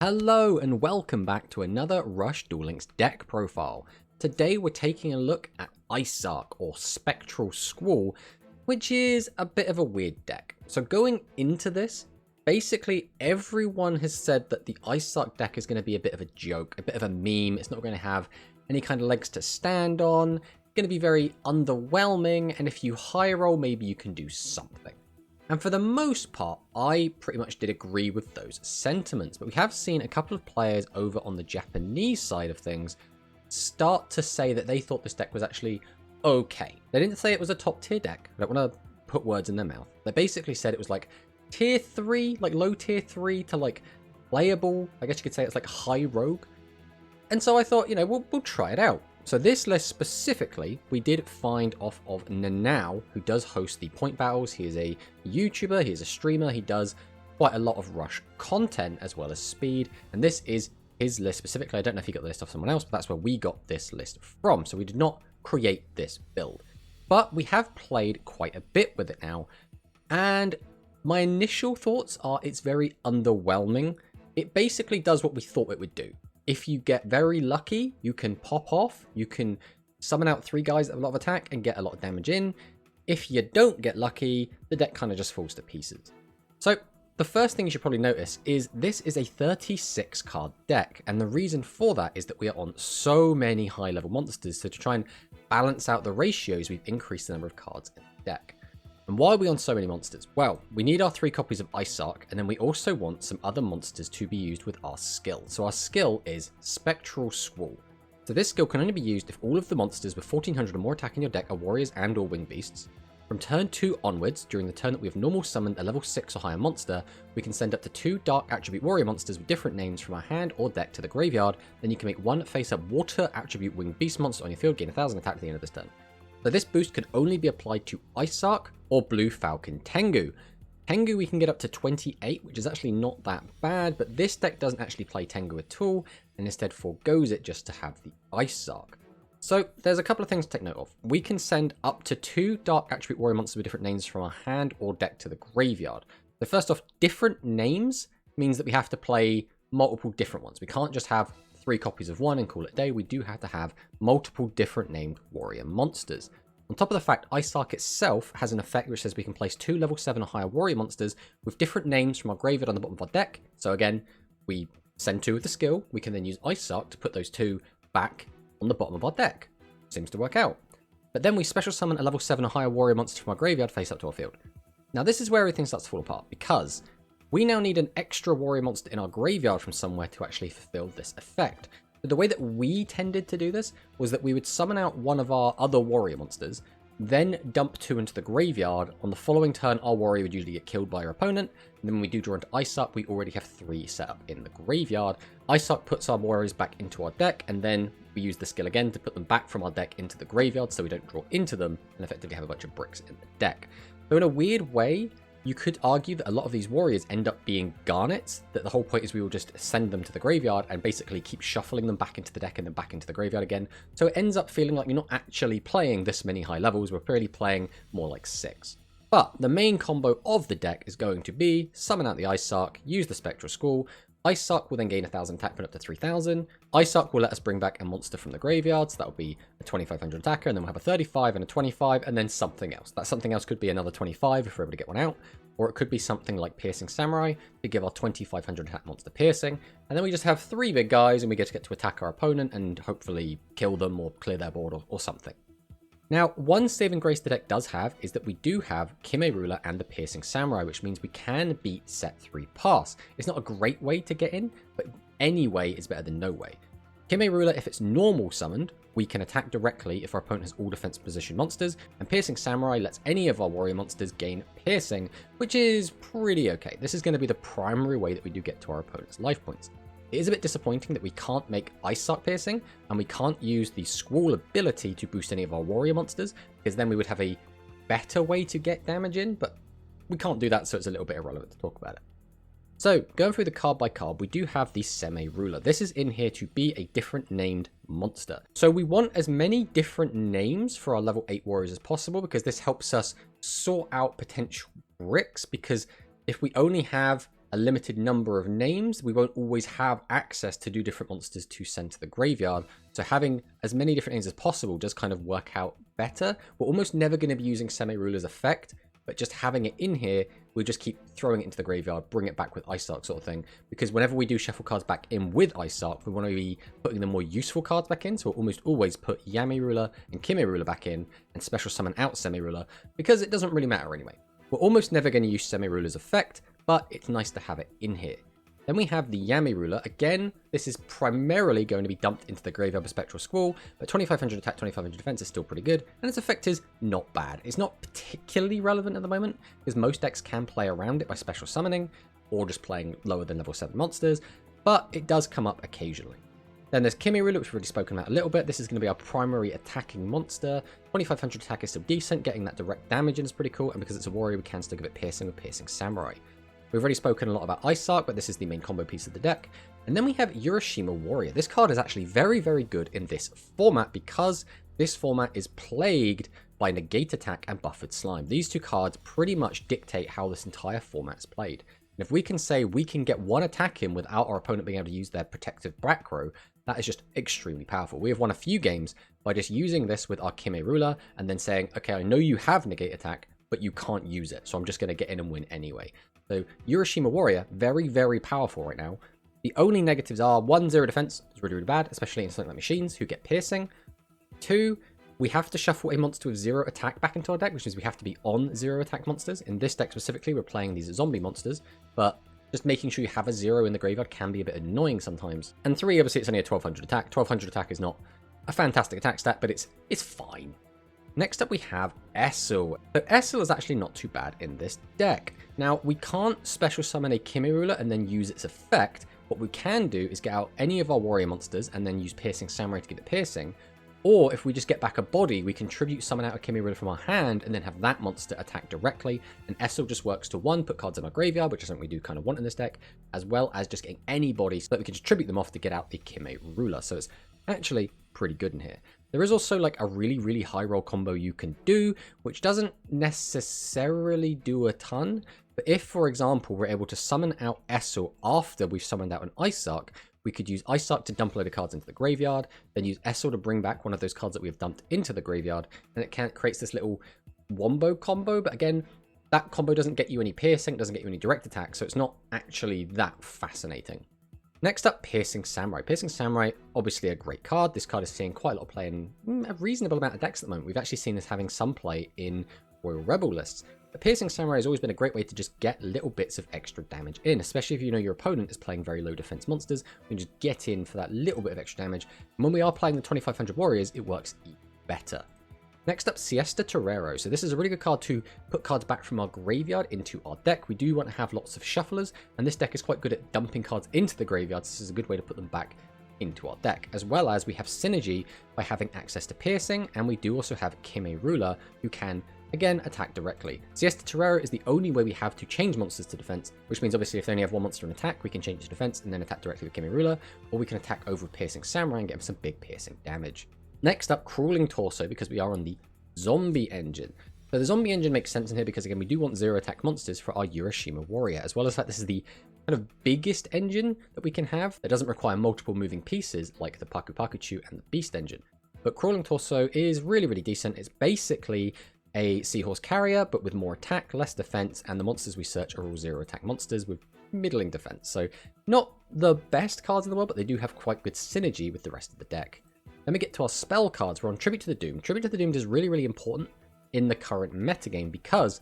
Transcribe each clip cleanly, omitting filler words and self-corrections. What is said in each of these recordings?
Hello and welcome back to another Rush Duel Links deck profile. Today we're taking a look at Icearc or Spectral Squall, which is a bit of a weird deck. So going into this, basically everyone has said that the Icearc deck is going to be a bit of a joke, a bit of a meme. It's not going to have any kind of legs to stand on. It's going to be very underwhelming, and if you high roll, maybe you can do something. And for the most part, I pretty much did agree with those sentiments, but we have seen a couple of players over on the Japanese side of things start to say that they thought this deck was actually okay. They didn't say it was a top tier deck. I don't want to put words in their mouth. They basically said it was like tier 3, like low tier 3 to like playable. I guess you could say it's like high rogue. And so I thought, we'll try it out. So this list specifically, we did find off of Nanao, who does host the point battles. He is a YouTuber, he is a streamer, he does quite a lot of Rush content as well as speed. And this is his list specifically. I don't know if he got the list off someone else, but that's where we got this list from. So we did not create this build. But we have played quite a bit with it now. And my initial thoughts are it's very underwhelming. It basically does what we thought it would do. If you get very lucky, you can pop off, you can summon out 3 guys that have a lot of attack and get a lot of damage in. If you don't get lucky, the deck kind of just falls to pieces. So the first thing you should probably notice is this is a 36 card deck, and the reason for that is that we are on so many high level monsters, so to try and balance out the ratios, we've increased the number of cards in the deck. And why are we on so many monsters? Well, we need our 3 copies of Icearc, and then we also want some other monsters to be used with our skill. So our skill is Spectral Squall. So this skill can only be used if all of the monsters with 1400 or more attack in your deck are warriors and or winged beasts. From turn 2 onwards, during the turn that we have normal summoned a level 6 or higher monster, we can send up to 2 dark attribute warrior monsters with different names from our hand or deck to the graveyard. Then you can make 1 face-up water attribute winged beast monster on your field, gain 1000 attack at the end of this turn. So this boost can only be applied to Icearc or Blue Falcon Tengu. Tengu we can get up to 28, which is actually not that bad, but this deck doesn't actually play Tengu at all, and instead forgoes it just to have the Icearc. So there's a couple of things to take note of. We can send up to 2 Dark Attribute Warrior monsters with different names from our hand or deck to the graveyard. So first off, different names means that we have to play multiple different ones. We can't just have 3 copies of one and call it a day. We do have to have multiple different named warrior monsters. On top of the fact, Icearc itself has an effect which says we can place 2 level 7 or higher warrior monsters with different names from our graveyard on the bottom of our deck. So again, we send 2 with the skill. We can then use Icearc to put those 2 back on the bottom of our deck. Seems to work out. But then we special summon a level 7 or higher warrior monster from our graveyard face up to our field. Now this is where everything starts to fall apart, because we now need an extra warrior monster in our graveyard from somewhere to actually fulfill this effect. But the way that we tended to do this was that we would summon out one of our other warrior monsters, then dump 2 into the graveyard. On the following turn, our warrior would usually get killed by our opponent, and then when we do draw into Icearc, we already have 3 set up in the graveyard. Icearc puts our warriors back into our deck, and then we use the skill again to put them back from our deck into the graveyard so we don't draw into them, and effectively have a bunch of bricks in the deck. So in a weird way, you could argue that a lot of these warriors end up being garnets, that the whole point is we will just send them to the graveyard and basically keep shuffling them back into the deck and then back into the graveyard again. So it ends up feeling like you're not actually playing this many high levels, we're really playing more like 6. But the main combo of the deck is going to be summon out the Icearc, use the Spectral Squall. Icearc will then gain 1000 attack for up to 3000. Icearc will let us bring back a monster from the graveyard, so that will be a 2500 attacker, and then we'll have a 35 and a 25, and then something else. That something else could be another 25 if we're able to get one out, or it could be something like Piercing Samurai to give our 2500 attack monster piercing, and then we just have 3 big guys and we get to attack our opponent and hopefully kill them or clear their board or something. Now, one saving grace the deck does have is that we do have Kaleidomirror and the Piercing Samurai, which means we can beat set 3 pass. It's not a great way to get in, but any way is better than no way. Kaleidomirror, if it's normal summoned, we can attack directly if our opponent has all defense position monsters, and Piercing Samurai lets any of our warrior monsters gain piercing, which is pretty okay. This is going to be the primary way that we do get to our opponent's life points. It is a bit disappointing that we can't make Icearc piercing, and we can't use the Squall ability to boost any of our warrior monsters, because then we would have a better way to get damage in, but we can't do that, so it's a little bit irrelevant to talk about it. So, going through the card by card, we do have the Semi-Ruler. This is in here to be a different named monster. So we want as many different names for our level 8 warriors as possible, because this helps us sort out potential bricks, because if we only have a limited number of names, we won't always have access to do different monsters to send to the graveyard. So having as many different names as possible does kind of work out better. We're almost never going to be using Semi-Ruler's effect, but just having it in here, we'll just keep throwing it into the graveyard, bring it back with Ice Arc sort of thing. Because whenever we do shuffle cards back in with Ice Arc, we want to be putting the more useful cards back in. So we'll almost always put Yami Ruler and Kimi Ruler back in and special summon out Semi-Ruler, because it doesn't really matter anyway. We're almost never going to use Semi-Ruler's effect, but it's nice to have it in here. Then we have the Yami Ruler. Again, this is primarily going to be dumped into the graveyard with Spectral Squall, but 2500 attack, 2500 defense is still pretty good, and its effect is not bad. It's not particularly relevant at the moment, because most decks can play around it by special summoning, or just playing lower than level 7 monsters, but it does come up occasionally. Then there's Kimi Ruler, which we've already spoken about a little bit. This is going to be our primary attacking monster. 2500 attack is still decent, getting that direct damage in is pretty cool, and because it's a warrior, we can still give it piercing with Piercing Samurai. We've already spoken a lot about Ice Arc, but this is the main combo piece of the deck. And then we have Urashima Warrior. This card is actually very, very good in this format because this format is plagued by Negate Attack and Buffered Slime. These two cards pretty much dictate how this entire format is played. And if we can say we can get one attack in without our opponent being able to use their protective back row, that is just extremely powerful. We have won a few games by just using this with our Kimi Ruler and then saying, okay, I know you have Negate Attack, but you can't use it, so I'm just going to get in and win anyway. So Urashima Warrior, very, very powerful right now. The only negatives are 1, 0 defense is really, really bad, especially in something like machines who get piercing. 2, we have to shuffle a monster with 0 attack back into our deck, which means we have to be on 0 attack monsters. In this deck specifically, we're playing these zombie monsters, but just making sure you have a 0 in the graveyard can be a bit annoying sometimes. And 3, obviously it's only a 1200 attack. 1200 attack is not a fantastic attack stat, but it's fine. Next up we have Essel. So Essel is actually not too bad in this deck. Now, we can't special summon a Kimi Ruler and then use its effect. What we can do is get out any of our warrior monsters and then use Piercing Samurai to give it piercing. Or if we just get back a body, we can tribute summon out a Kimi Ruler from our hand and then have that monster attack directly. And Essel just works to 1, put cards in our graveyard, which is something we do kind of want in this deck, as well as just getting any body so that we can just tribute them off to get out the Kimi Ruler. So it's actually pretty good in here. There is also like a really, really high roll combo you can do, which doesn't necessarily do a ton. But if, for example, we're able to summon out Essel after we've summoned out an Ice Arc, we could use Ice Arc to dump a load of cards into the graveyard, then use Essel to bring back one of those cards that we have dumped into the graveyard, and it creates this little wombo combo. But again, that combo doesn't get you any piercing, doesn't get you any direct attack, so it's not actually that fascinating. Next up, Piercing Samurai. Piercing Samurai, obviously a great card. This card is seeing quite a lot of play in a reasonable amount of decks at the moment. We've actually seen this having some play in Royal Rebel lists. But Piercing Samurai has always been a great way to just get little bits of extra damage in, especially if you know your opponent is playing very low defense monsters. You can just get in for that little bit of extra damage. And when we are playing the 2500 warriors, it works even better. Next up, Siesta Torero. So this is a really good card to put cards back from our graveyard into our deck. We do want to have lots of shufflers, and this deck is quite good at dumping cards into the graveyard. So this is a good way to put them back into our deck, as well as we have synergy by having access to piercing, and we do also have Kimi Ruler, who can again attack directly. Siesta Torero is the only way we have to change monsters to defense, which means obviously if they only have one monster in attack, we can change it to defense and then attack directly with Kimi Ruler, or we can attack over with Piercing Samurai and get him some big piercing damage. Next up, Crawling Torso, because we are on the Zombie Engine. So the Zombie Engine makes sense in here because again we do want 0 attack monsters for our Urashima Warrior, as well as that this is the kind of biggest engine that we can have that doesn't require multiple moving pieces like the Paku Pakuchu and the Beast Engine. But Crawling Torso is really, really decent. It's basically a Seahorse Carrier, but with more attack, less defense, and the monsters we search are all 0 attack monsters with middling defense. So not the best cards in the world, but they do have quite good synergy with the rest of the deck. Then we get to our spell cards. We're on Tribute to the Doomed. Tribute to the Doomed is really, really important in the current metagame because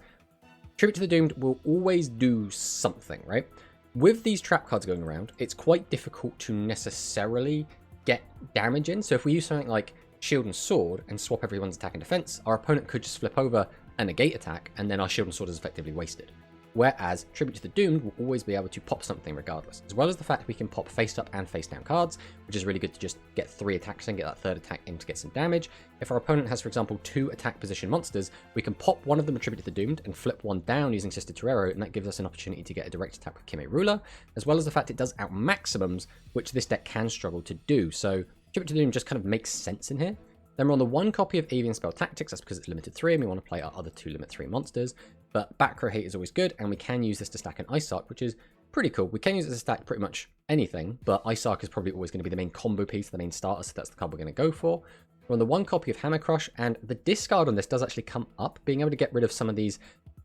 Tribute to the Doomed will always do something, right? With these trap cards going around, it's quite difficult to necessarily get damage in. So if we use something like Shield and Sword and swap everyone's attack and defense, our opponent could just flip over a negate attack and then our Shield and Sword is effectively wasted. Whereas Tribute to the Doomed will always be able to pop something regardless, as well as the fact we can pop face up and face down cards, which is really good to just get 3 attacks and get that 3rd attack in to get some damage. If our opponent has, for example, 2 attack position monsters, we can pop one of them and Tribute to the Doomed and flip one down using Sister Torero, and that gives us an opportunity to get a direct attack with Kimi Ruler, as well as the fact it does out maximums, which this deck can struggle to do. So Tribute to the Doomed just kind of makes sense in here. Then we're on the 1 copy of Avian Spell Tactics. That's because it's limited 3 and we want to play our other 2 limit 3 monsters. But back row hate is always good, and we can use this to stack an Ice Arc, which is pretty cool. We can use it to stack pretty much anything, but Icearc is probably always going to be the main combo piece, the main starter, so that's the card we're going to go for. We're on the 1 copy of Hammer Crush, and the discard on this does actually come up. Being able to get rid of some of these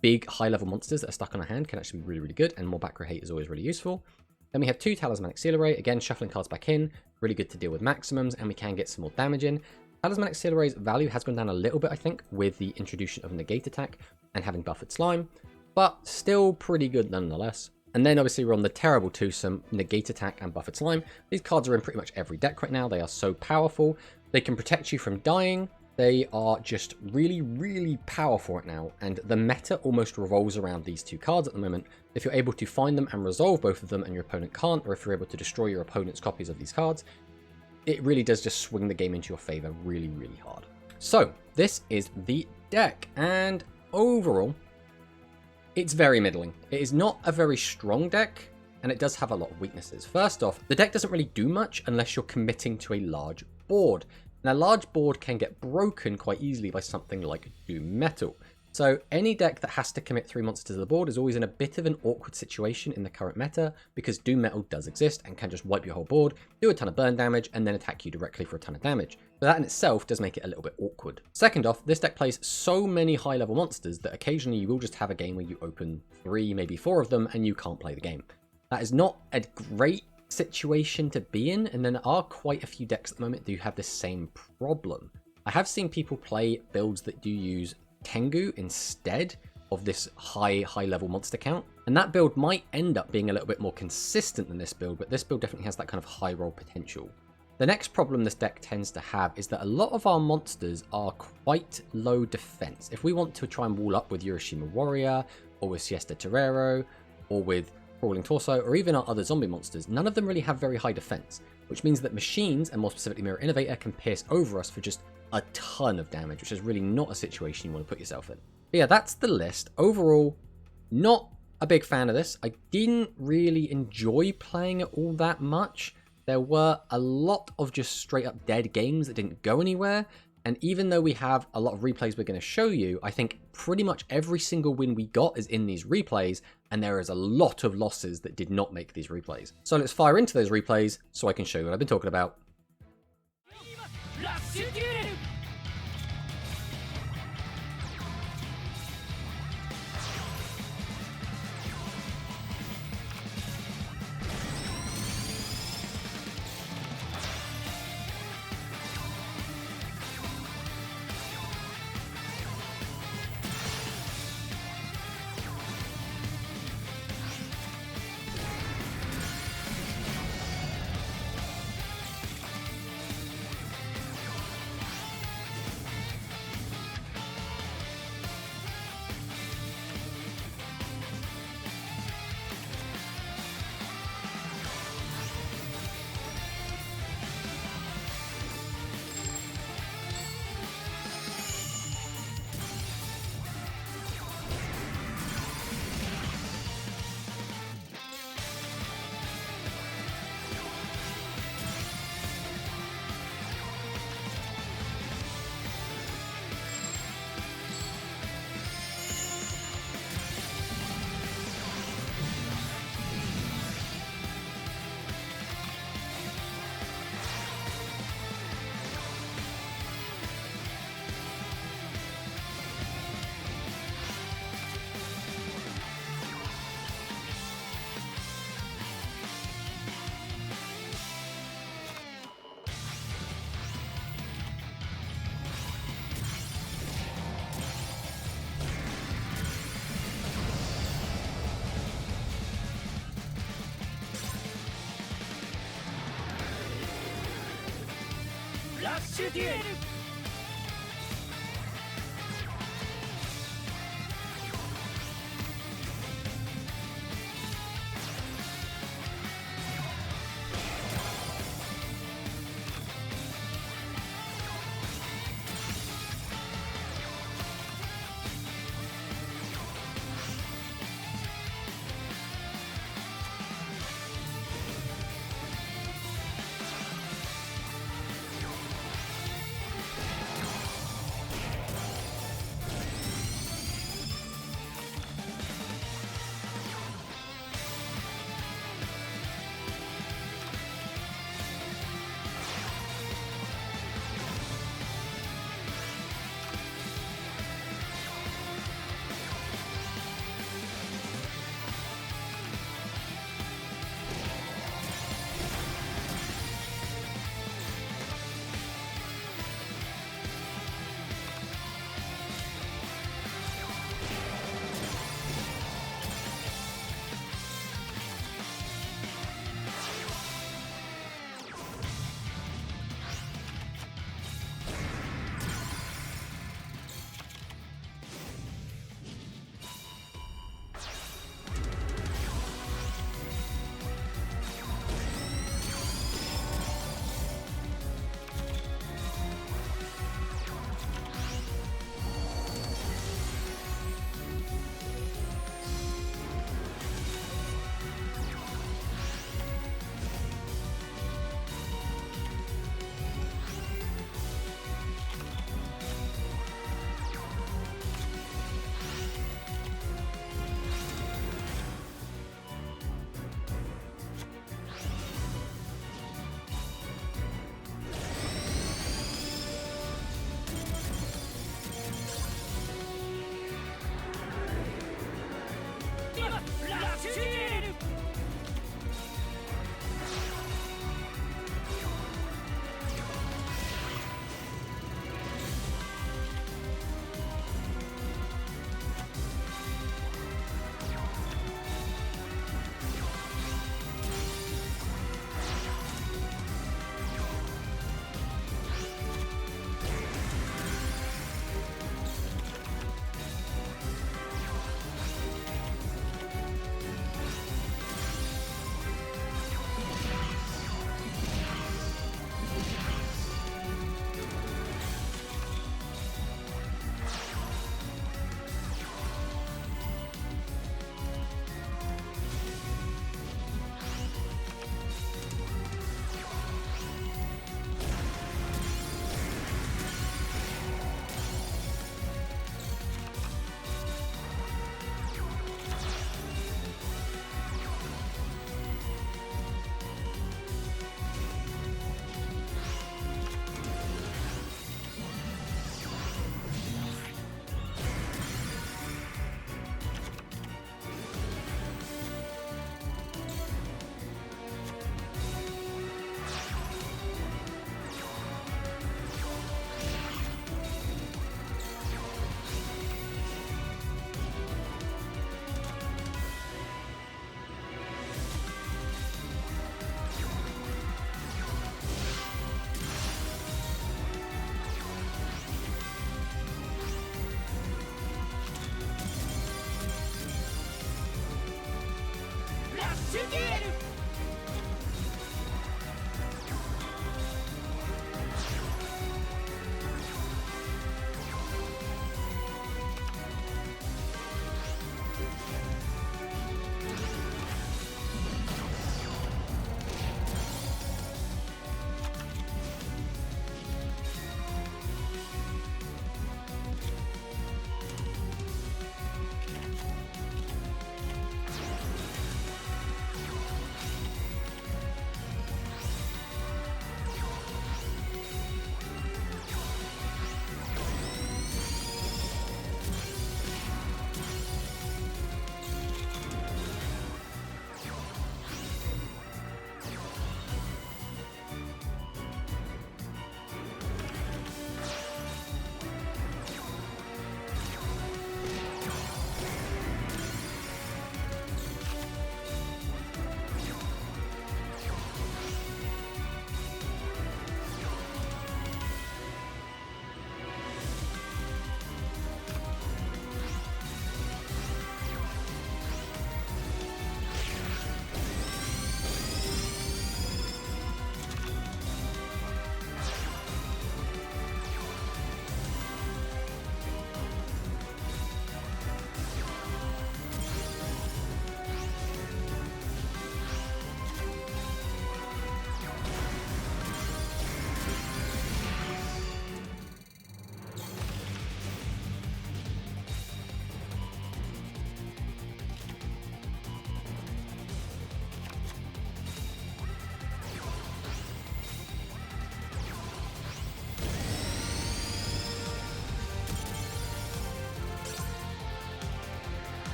big high-level monsters that are stuck on our hand can actually be really, really good, and more back row hate is always really useful. Then we have 2 Talismanic Seal Array, again, shuffling cards back in, really good to deal with maximums, and we can get some more damage in. Talismanic Seal Array's value has gone down a little bit, I think, with the introduction of Negate Attack and having Buffered Slime, but still pretty good nonetheless. And then obviously we're on the terrible twosome, Negate Attack and Buffered Slime. These cards are in pretty much every deck right now. They are so powerful. They can protect you from dying. They are just really, really powerful right now. And the meta almost revolves around these 2 cards at the moment. If you're able to find them and resolve both of them and your opponent can't, or if you're able to destroy your opponent's copies of these cards, it really does just swing the game into your favor really, really hard. So this is the deck, and overall, it's very middling. It is not a very strong deck, and it does have a lot of weaknesses. First off, the deck doesn't really do much unless you're committing to a large board. And a large board can get broken quite easily by something like Doom Metal. So any deck that has to commit 3 monsters to the board is always in a bit of an awkward situation in the current meta, because Doom Metal does exist and can just wipe your whole board, do a ton of burn damage, and then attack you directly for a ton of damage. But that in itself does make it a little bit awkward. Second off, this deck plays so many high-level monsters that occasionally you will just have a game where you open 3, maybe 4 of them, and you can't play the game. That is not a great situation to be in, and there are quite a few decks at the moment that do have the same problem. I have seen people play builds that do use Tengu instead of this high level monster count, and that build might end up being a little bit more consistent than this build, but this build definitely has that kind of high roll potential. The next problem this deck tends to have is that a lot of our monsters are quite low defense. If we want to try and wall up with Urashima Warrior, or with Siesta Torero, or with Crawling Torso, or even our other zombie monsters, none of them really have very high defense, which means that machines, and more specifically Mirror Innovator, can pierce over us for just a ton of damage, which is really not a situation you want to put yourself in. But yeah, that's the list. Overall, not a big fan of this. I didn't really enjoy playing it all that much. There were a lot of just straight up dead games that didn't go anywhere. And even though we have a lot of replays we're going to show you, I think pretty much every single win we got is in these replays, and there is a lot of losses that did not make these replays. So let's fire into those replays so I can show you what I've been talking about. Duel!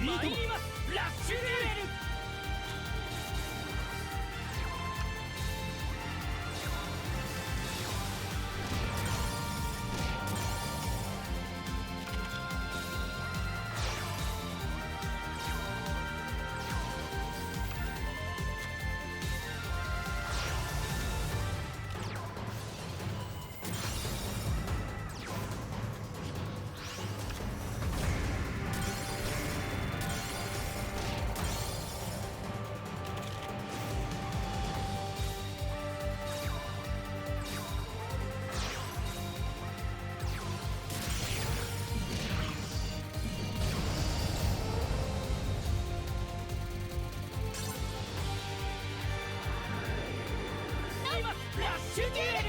参りますラッシュデュエル ラッシュデュエル